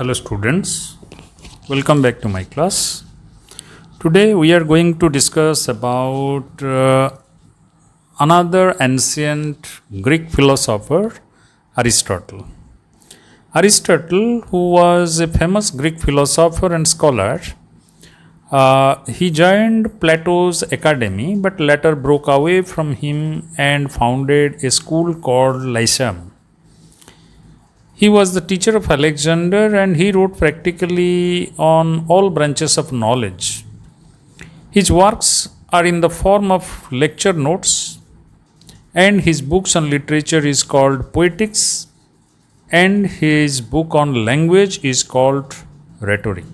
Hello students, welcome back to my class. Today we are going to discuss about another ancient Greek philosopher, Aristotle. Aristotle, who was a famous Greek philosopher and scholar, he joined Plato's academy but later broke away from him and founded a school called Lyceum. He was the teacher of Alexander and he wrote practically on all branches of knowledge. His works are in the form of lecture notes, and his books on literature is called Poetics, and his book on language is called Rhetoric.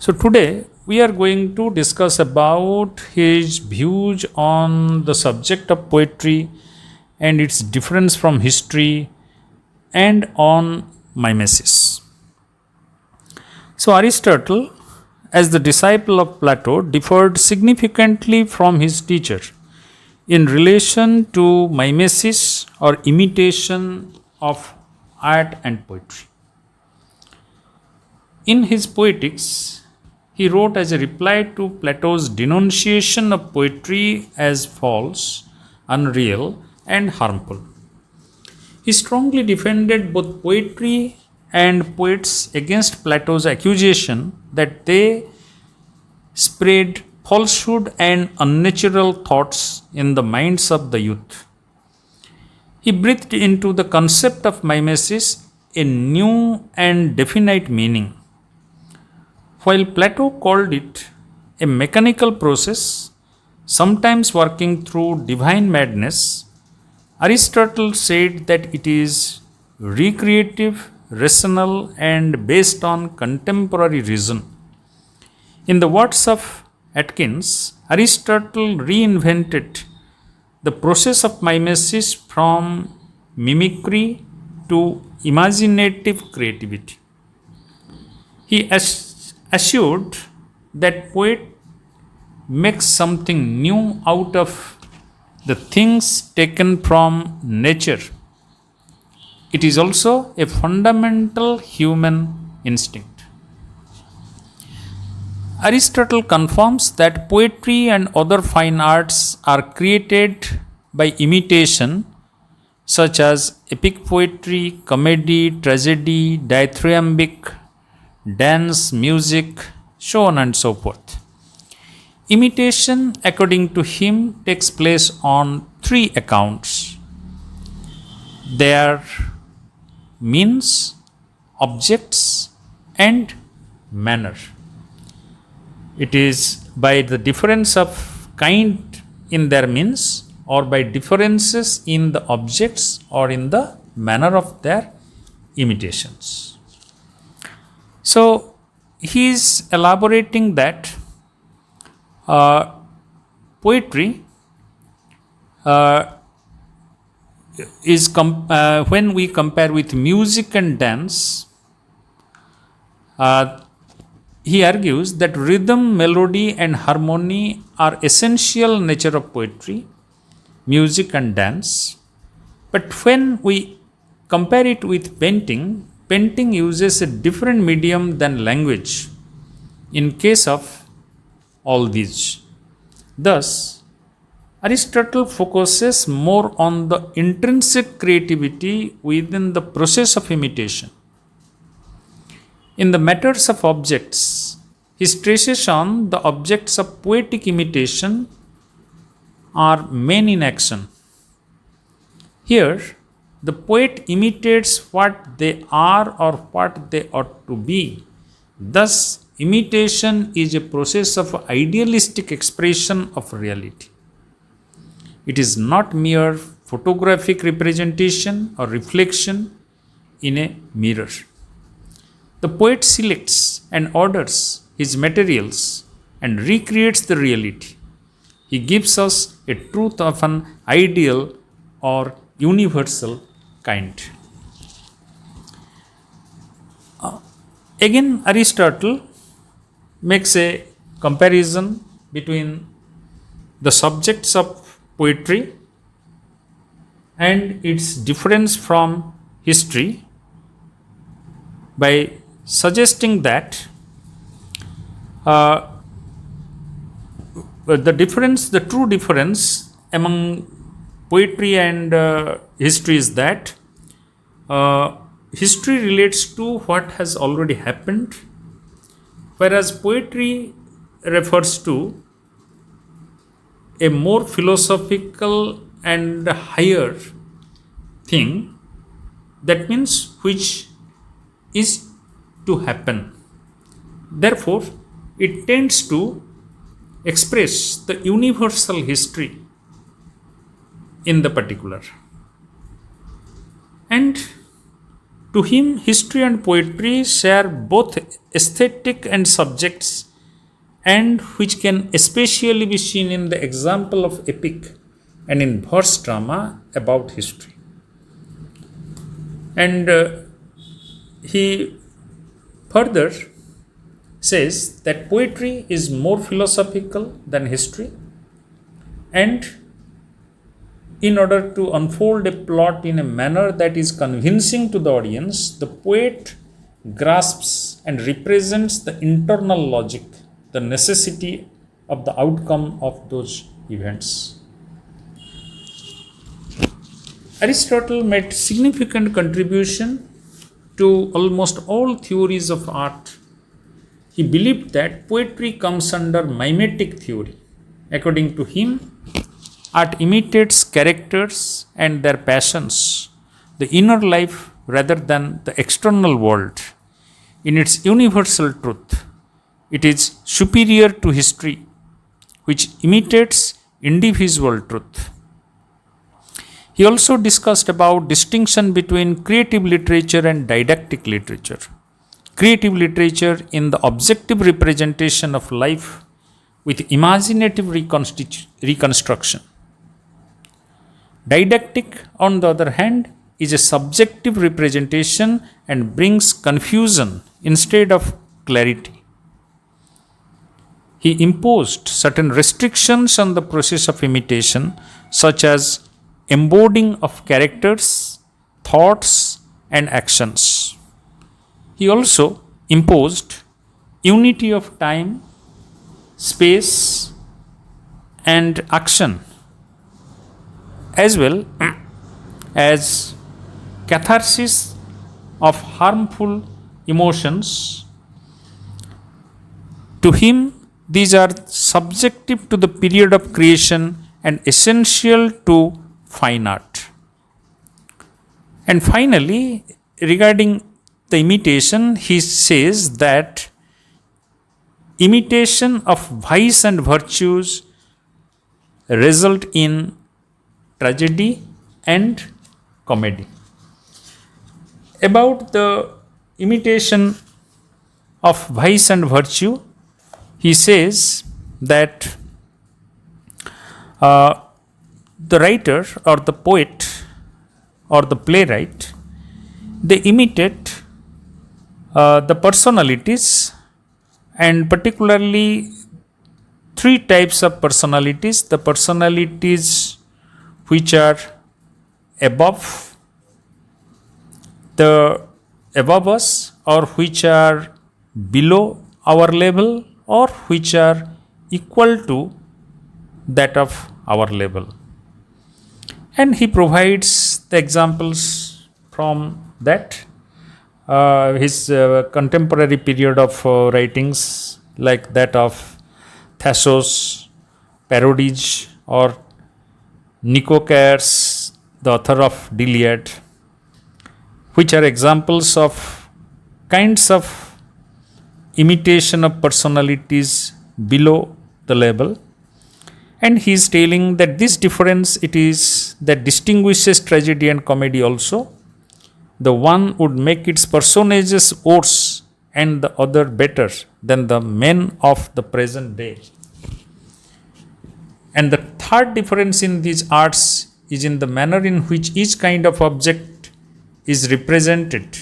So today we are going to discuss about his views on the subject of poetry and its difference from history and on mimesis. So Aristotle, as the disciple of Plato, differed significantly from his teacher in relation to mimesis or imitation of art and poetry. In his Poetics, he wrote as a reply to Plato's denunciation of poetry as false, unreal, and harmful. He strongly defended both poetry and poets against Plato's accusation that they spread falsehood and unnatural thoughts in the minds of the youth. He breathed into the concept of mimesis a new and definite meaning. While Plato called it a mechanical process, sometimes working through divine madness, Aristotle said that it is recreative, rational, and based on contemporary reason. In the words of Atkins, Aristotle reinvented the process of mimesis from mimicry to imaginative creativity. He assured that poet makes something new out of the things taken from nature. It is also a fundamental human instinct. Aristotle confirms that poetry and other fine arts are created by imitation, such as epic poetry, comedy, tragedy, dithyrambic, dance, music, so on and so forth. Imitation, according to him, takes place on three accounts. They are means, objects, and manner. It is by the difference of kind in their means, or by differences in the objects or in the manner of their imitations. So he is elaborating that poetry is when we compare with music and dance, he argues that rhythm, melody, and harmony are essential nature of poetry, music, and dance. But when we compare it with painting, painting uses a different medium than language in case of all these. Thus, Aristotle focuses more on the intrinsic creativity within the process of imitation. In the matters of objects, he stresses on the objects of poetic imitation are men in action. Here, the poet imitates what they are or what they ought to be. Thus, imitation is a process of idealistic expression of reality. It is not mere photographic representation or reflection in a mirror. The poet selects and orders his materials and recreates the reality. He gives us a truth of an ideal or universal kind. Again, Aristotle makes a comparison between the subjects of poetry and its difference from history by suggesting that the true difference among poetry and history is that history relates to what has already happened, whereas poetry refers to a more philosophical and higher thing, that means which is to happen. Therefore, it tends to express the universal history in the particular. And to him, history and poetry share both aesthetic and subjects, and which can especially be seen in the example of epic and in verse drama about history. And he further says that poetry is more philosophical than history, and in order to unfold a plot in a manner that is convincing to the audience, the poet grasps and represents the internal logic, the necessity of the outcome of those events. Aristotle made significant contribution to almost all theories of art. He believed that poetry comes under mimetic theory. According to him, art imitates characters and their passions, the inner life rather than the external world. In its universal truth, it is superior to history, which imitates individual truth. He also discussed about distinction between creative literature and didactic literature. Creative literature in the objective representation of life with imaginative reconstruction. Didactic, on the other hand, is a subjective representation and brings confusion instead of clarity. He imposed certain restrictions on the process of imitation, such as embodying of characters, thoughts, and actions. He also imposed unity of time, space, and action, as well as catharsis of harmful emotions. To him, these are subjective to the period of creation and essential to fine art. And finally, regarding the imitation, he says that imitation of vice and virtues result in tragedy and comedy. About the imitation of vice and virtue, he says that the writer or the poet or the playwright, they imitate the personalities, and particularly three types of personalities: the personalities which are above us, or which are below our level, or which are equal to that of our level. And he provides the examples from that. His contemporary period of writings, like that of Thassos, Parodies, or Nicocares, the author of Diliad, which are examples of kinds of imitation of personalities below the level. And he is telling that this difference it is that distinguishes tragedy and comedy also. The one would make its personages worse and the other better than the men of the present day. And the third difference in these arts is in the manner in which each kind of object is represented.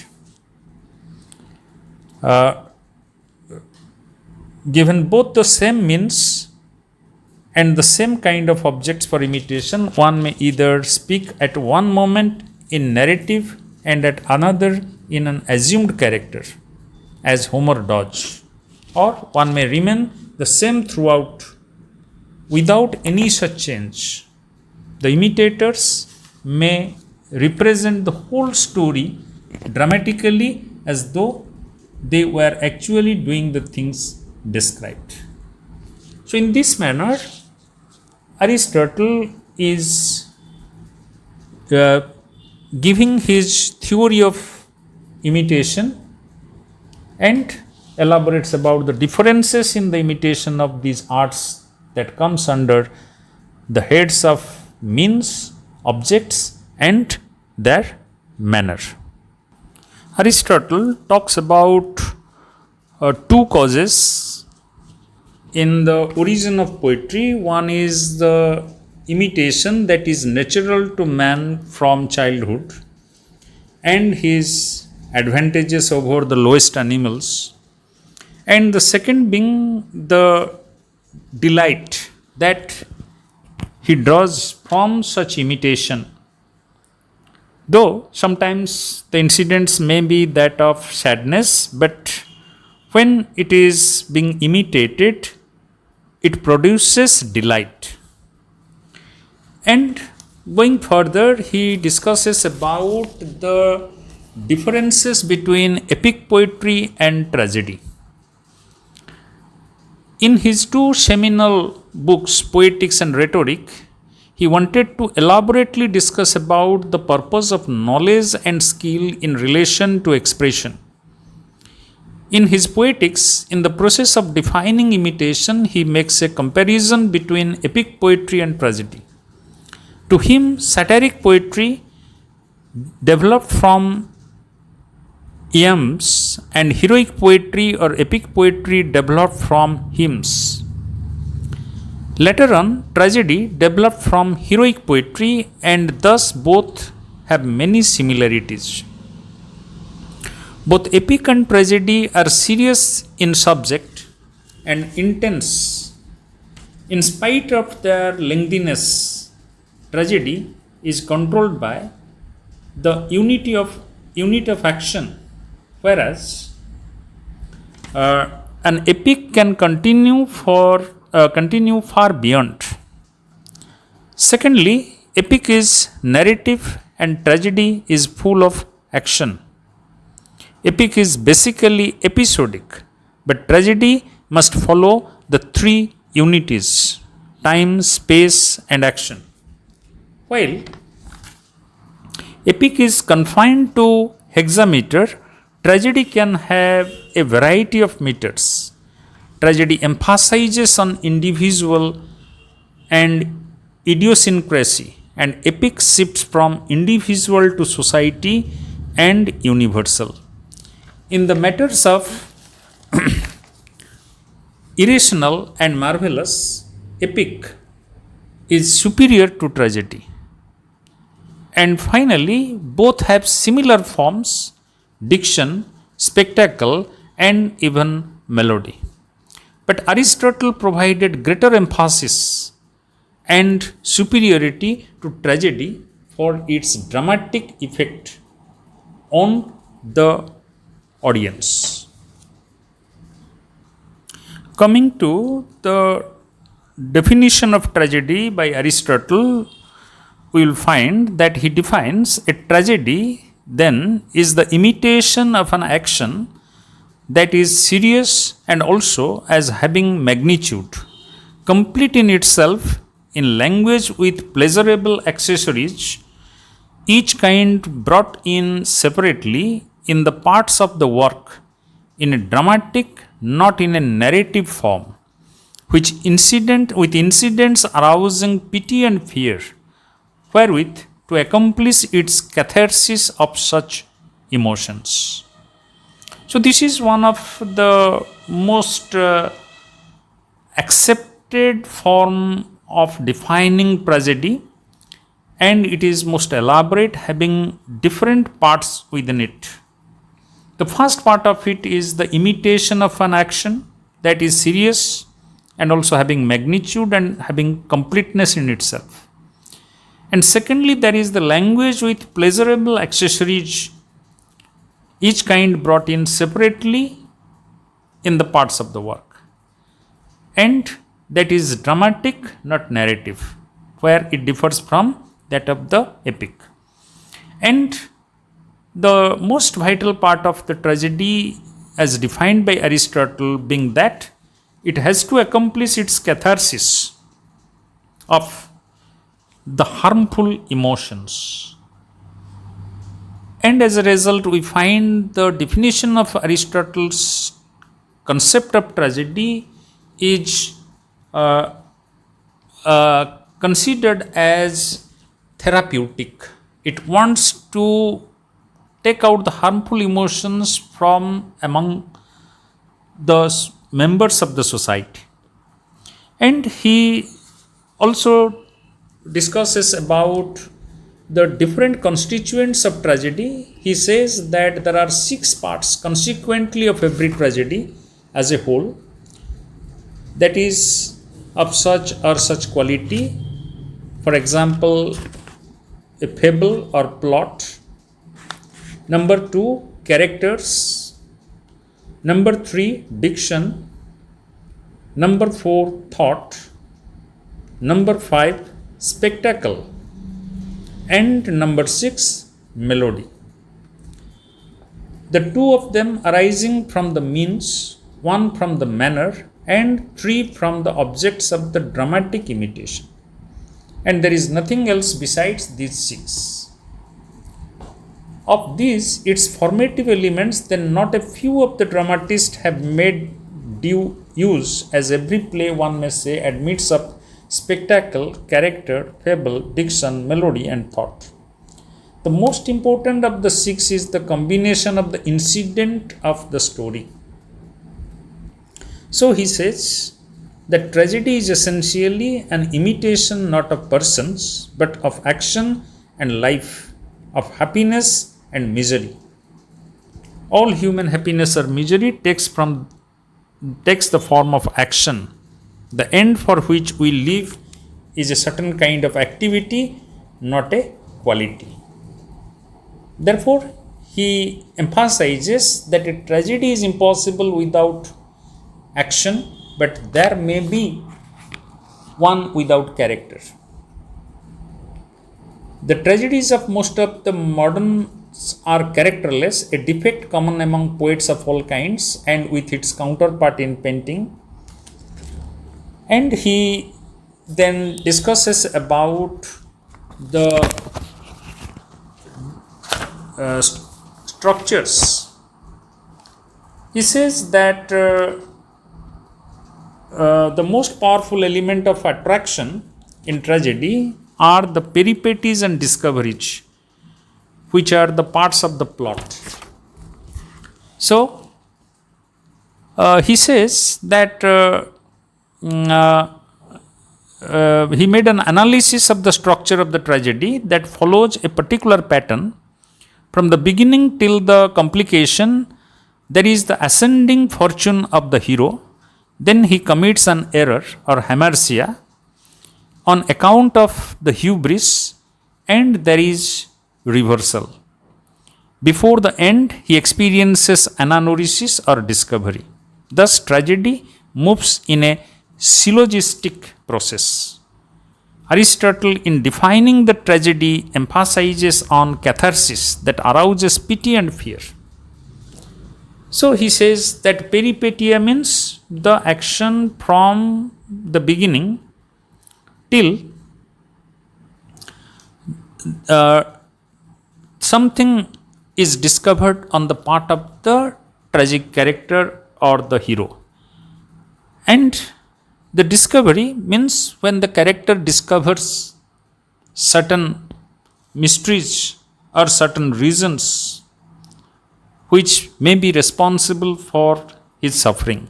Given both the same means and the same kind of objects for imitation, one may either speak at one moment in narrative and at another in an assumed character, as Homer does, or one may remain the same throughout without any such change. The imitators may represent the whole story dramatically as though they were actually doing the things described. So, in this manner, Aristotle is giving his theory of imitation and elaborates about the differences in the imitation of these arts that comes under the heads of means, objects, and their manner. Aristotle talks about two causes in the origin of poetry. One is the imitation that is natural to man from childhood and his advantages over the lowest animals, and the second being the delight that he draws from such imitation, though sometimes the incidents may be that of sadness, but when it is being imitated, it produces delight. And going further, he discusses about the differences between epic poetry and tragedy. In his two seminal books, Poetics and Rhetoric, he wanted to elaborately discuss about the purpose of knowledge and skill in relation to expression. In his Poetics, in the process of defining imitation, he makes a comparison between epic poetry and tragedy. To him, satiric poetry developed from iambs and heroic poetry or epic poetry developed from hymns. Later on, tragedy developed from heroic poetry, and thus both have many similarities. Both epic and tragedy are serious in subject and intense. In spite of their lengthiness, tragedy is controlled by the unit of action, whereas an epic can continue far beyond. Secondly, epic is narrative and tragedy is full of action. Epic is basically episodic, but tragedy must follow the three unities: time, space, and action. While epic is confined to hexameter, tragedy can have a variety of meters. Tragedy emphasizes on individual and idiosyncrasy, and epic shifts from individual to society and universal. In the matters of irrational and marvelous, epic is superior to tragedy. And finally, both have similar forms, diction, spectacle, and even melody. But Aristotle provided greater emphasis and superiority to tragedy for its dramatic effect on the audience. Coming to the definition of tragedy by Aristotle, we will find that he defines a tragedy then is the imitation of an action that is serious and also as having magnitude, complete in itself in language with pleasurable accessories, each kind brought in separately in the parts of the work in a dramatic, not in a narrative form, with incidents arousing pity and fear, wherewith to accomplish its catharsis of such emotions. So, this is one of the most accepted form of defining tragedy, and it is most elaborate, having different parts within it. The first part of it is the imitation of an action that is serious and also having magnitude and having completeness in itself. And secondly, there is the language with pleasurable accessories each kind brought in separately in the parts of the work. And that is dramatic, not narrative, where it differs from that of the epic. And the most vital part of the tragedy, as defined by Aristotle, being that it has to accomplish its catharsis of the harmful emotions. And as a result, we find the definition of Aristotle's concept of tragedy is considered as therapeutic. It wants to take out the harmful emotions from among the members of the society. And he also discusses about the different constituents of tragedy. He says that there are 6 parts consequently of every tragedy as a whole, that is of such or such quality. For example, a fable or plot. Number 2, characters. Number 3, diction. Number 4, thought. Number 5, spectacle. And number 6, melody. The 2 of them arising from the means, 1 from the manner, and 3 from the objects of the dramatic imitation. And there is nothing else besides these 6. Of these, its formative elements, then not a few of the dramatists have made due use, as every play, one may say, admits of spectacle, character, fable, diction, melody, and thought. The most important of the 6 is the combination of the incident of the story. So he says that tragedy is essentially an imitation not of persons, but of action and life, of happiness and misery. All human happiness or misery takes the form of action. The end for which we live is a certain kind of activity, not a quality. Therefore, he emphasizes that a tragedy is impossible without action, but there may be one without character. The tragedies of most of the moderns are characterless, a defect common among poets of all kinds and with its counterpart in painting. And he then discusses about the structures. He says that the most powerful element of attraction in tragedy are the peripetties and discoveries, which are the parts of the plot. So, he says that he made an analysis of the structure of the tragedy that follows a particular pattern. From the beginning till the complication, there is the ascending fortune of the hero. Then he commits an error or hamartia on account of the hubris, and there is reversal. Before the end, he experiences anagnorisis or discovery. Thus, tragedy moves in a syllogistic process. Aristotle, in defining the tragedy, emphasizes on catharsis that arouses pity and fear. So he says that peripetia means the action from the beginning till something is discovered on the part of the tragic character or the hero. And the discovery means when the character discovers certain mysteries or certain reasons which may be responsible for his suffering.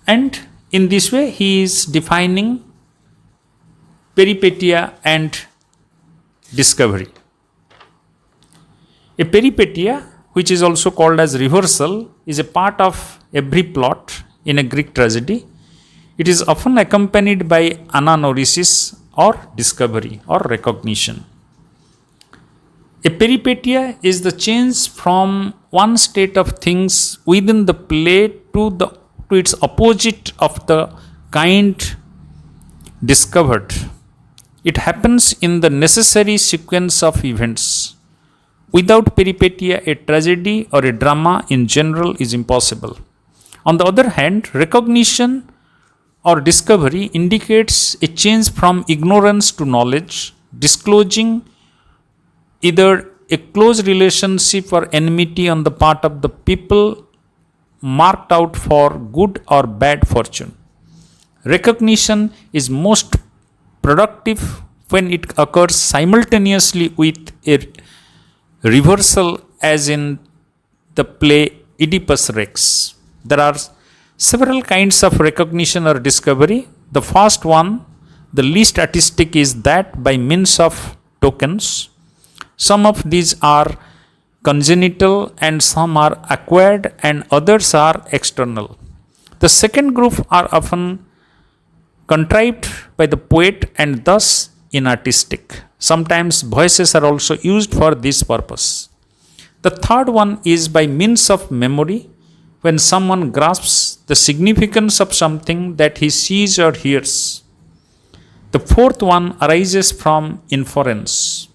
And in this way, he is defining peripetia and discovery. A peripetia, which is also called as reversal, is a part of every plot in a Greek tragedy. It is often accompanied by anagnorisis or discovery or recognition. A peripetia is the change from one state of things within the play to its opposite of the kind discovered. It happens in the necessary sequence of events. Without peripetia, a tragedy or a drama in general is impossible. On the other hand, recognition or discovery indicates a change from ignorance to knowledge, disclosing either a close relationship or enmity on the part of the people marked out for good or bad fortune. Recognition is most productive when it occurs simultaneously with a reversal, as in the play Oedipus Rex. There are several kinds of recognition or discovery. The first one, the least artistic, is that by means of tokens. Some of these are congenital and some are acquired and others are external. The second group are often contrived by the poet and thus inartistic. Sometimes voices are also used for this purpose. The third one is by means of memory, when someone grasps the significance of something that he sees or hears. The fourth one arises from inference.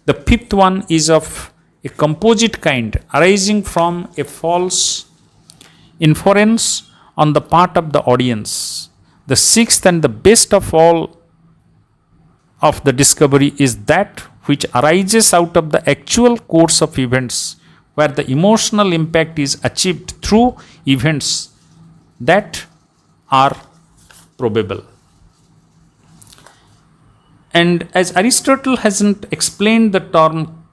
The fifth one is of a composite kind, arising from a false inference on the part of the audience. The sixth and the best of all of the discovery is that which arises out of the actual course of events, where the emotional impact is achieved through events that are probable. And as Aristotle hasn't explained the term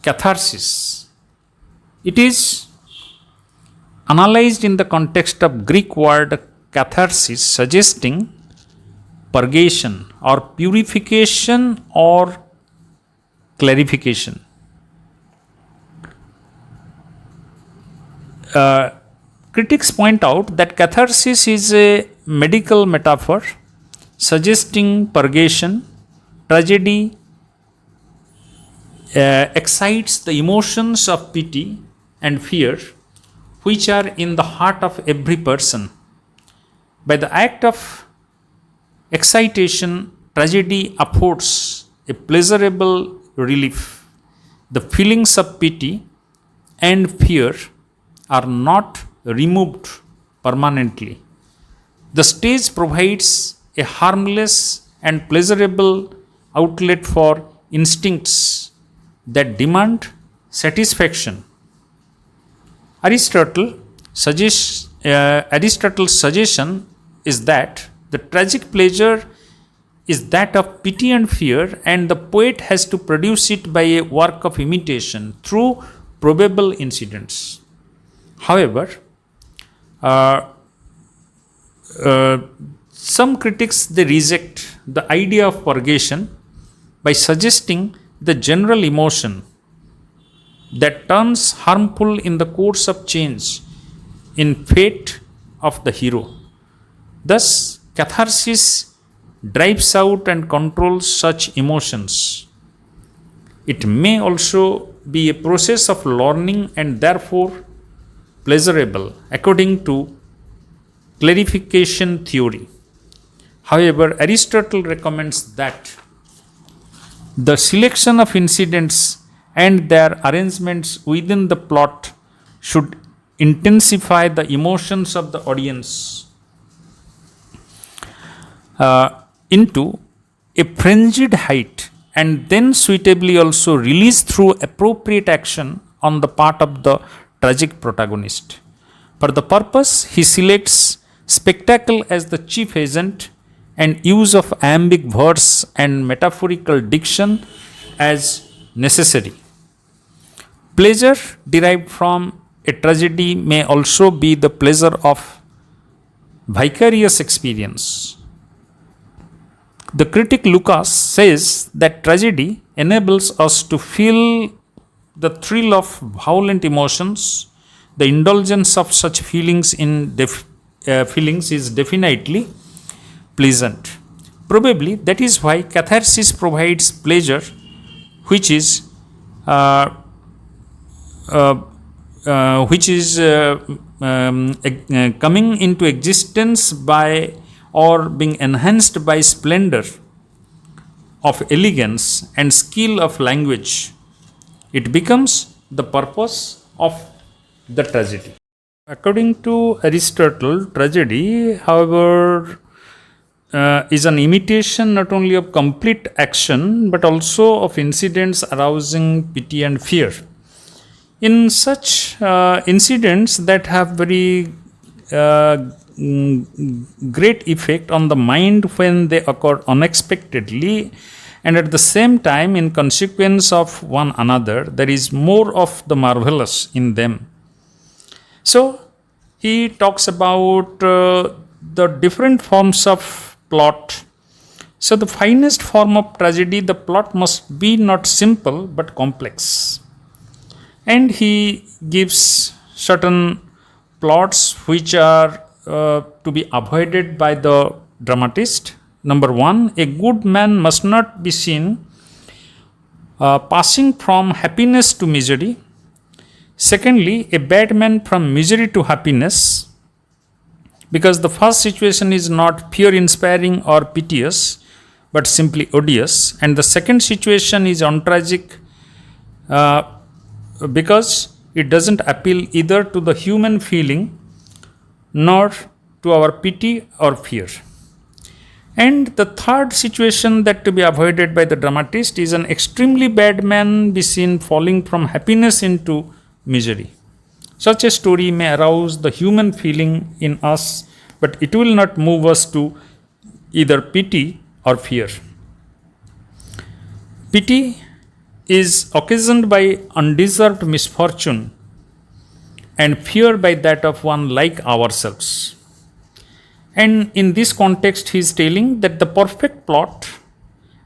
catharsis, it is analyzed in the context of Greek word catharsis, suggesting purgation or purification or clarification. Critics point out that catharsis is a medical metaphor suggesting purgation. Tragedy excites the emotions of pity and fear, which are in the heart of every person. By the act of excitation, tragedy affords a pleasurable relief. The feelings of pity and fear are not removed permanently. The stage provides a harmless and pleasurable outlet for instincts that demand satisfaction. Aristotle's suggestion is that the tragic pleasure is that of pity and fear, and the poet has to produce it by a work of imitation through probable incidents. However, some critics they reject the idea of purgation by suggesting the general emotion that turns harmful in the course of change in fate of the hero. Thus, catharsis drives out and controls such emotions. It may also be a process of learning and therefore pleasurable according to clarification theory. However, Aristotle recommends that the selection of incidents and their arrangements within the plot should intensify the emotions of the audience into a frenzied height, and then suitably also release through appropriate action on the part of the tragic protagonist. For the purpose, he selects spectacle as the chief agent and use of iambic verse and metaphorical diction as necessary. Pleasure derived from a tragedy may also be the pleasure of vicarious experience. The critic Lucas says that tragedy enables us to feel the thrill of violent emotions. The indulgence of such feelings is definitely pleasant. Probably that is why catharsis provides pleasure which is uh, uh, which is coming into existence by or being enhanced by splendor of elegance and skill of language, it becomes the purpose of the tragedy. According to Aristotle, tragedy, however, is an imitation not only of complete action but also of incidents arousing pity and fear. In such incidents that have very great effect on the mind when they occur unexpectedly, and at the same time, in consequence of one another, there is more of the marvelous in them. So, he talks about the different forms of plot. So, the finest form of tragedy, the plot must be not simple but complex. And he gives certain plots which are to be avoided by the dramatist. Number one, a good man must not be seen passing from happiness to misery. Secondly, a bad man from misery to happiness, because the first situation is not fear inspiring or piteous but simply odious, and the second situation is untragic because it doesn't appeal either to the human feeling nor to our pity or fear. And the third situation that to be avoided by the dramatist is an extremely bad man be seen falling from happiness into misery. Such a story may arouse the human feeling in us, but it will not move us to either pity or fear. Pity is occasioned by undeserved misfortune, and fear by that of one like ourselves. And in this context, he is telling that the perfect plot,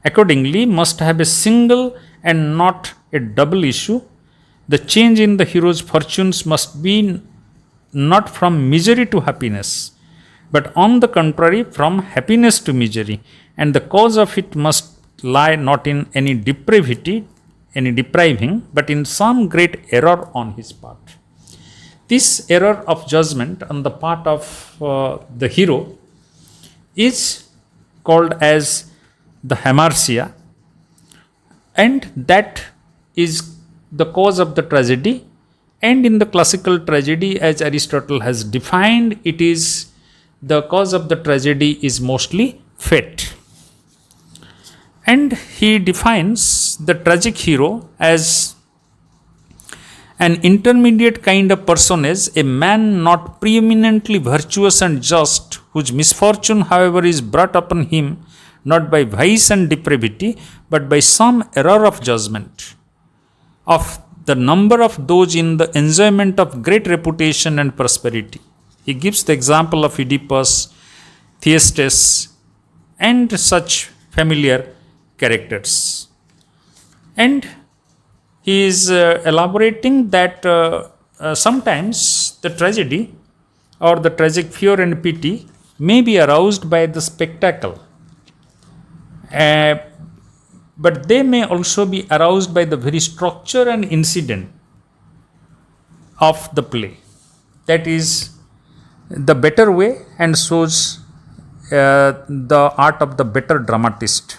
accordingly, must have a single and not a double issue. The change in the hero's fortunes must be not from misery to happiness, but on the contrary, from happiness to misery. And the cause of it must lie not in any depravity, any depriving, but in some great error on his part. This error of judgment on the part of the hero is called as the hamartia, and that is the cause of the tragedy. And in the classical tragedy, as Aristotle has defined, it is the cause of the tragedy is mostly fate. And he defines the tragic hero as an intermediate kind of personage, a man not preeminently virtuous and just, whose misfortune, however, is brought upon him not by vice and depravity, but by some error of judgment, of the number of those in the enjoyment of great reputation and prosperity. He gives the example of Oedipus, Thyestes, and such familiar characters. And he is elaborating that sometimes the tragedy or the tragic fear and pity may be aroused by the spectacle, but they may also be aroused by the very structure and incident of the play. That is the better way and shows the art of the better dramatist.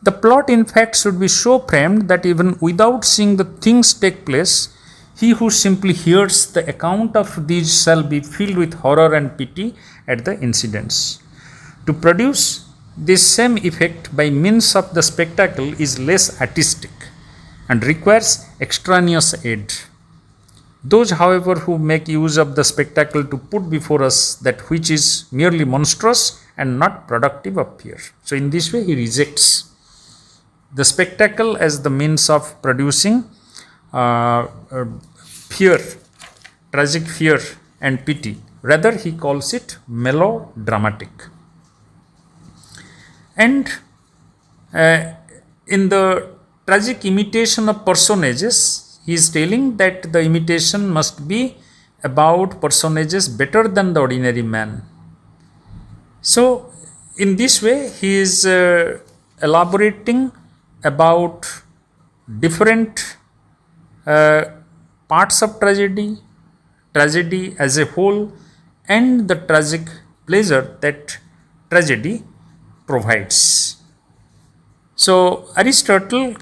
The plot, in fact, should be so framed that even without seeing the things take place, he who simply hears the account of these shall be filled with horror and pity at the incidents. To produce this same effect by means of the spectacle is less artistic and requires extraneous aid. Those, however, who make use of the spectacle to put before us that which is merely monstrous and not productive of fear. So, in this way, he rejects the spectacle as the means of producing fear, tragic fear and pity. Rather, he calls it melodramatic. And in the tragic imitation of personages, he is telling that the imitation must be about personages better than the ordinary man. So, in this way, he is elaborating about different uh, parts of tragedy, tragedy as a whole, and the tragic pleasure that tragedy provides. So, Aristotle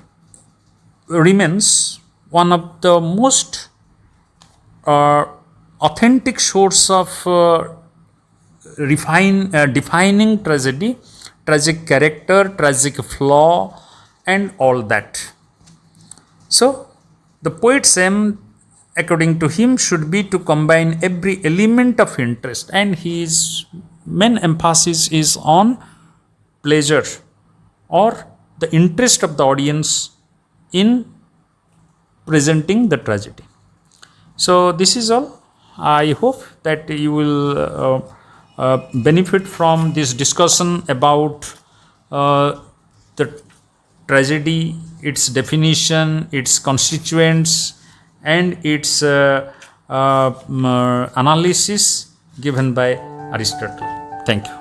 remains one of the most uh, authentic source of defining tragedy, tragic character, tragic flaw, and all that. So, the poet's aim, according to him, should be to combine every element of interest, and his main emphasis is on pleasure or the interest of the audience in presenting the tragedy. So, this is all. I hope that you will benefit from this discussion about the tragedy, its definition, its constituents, and its analysis given by Aristotle. Thank you.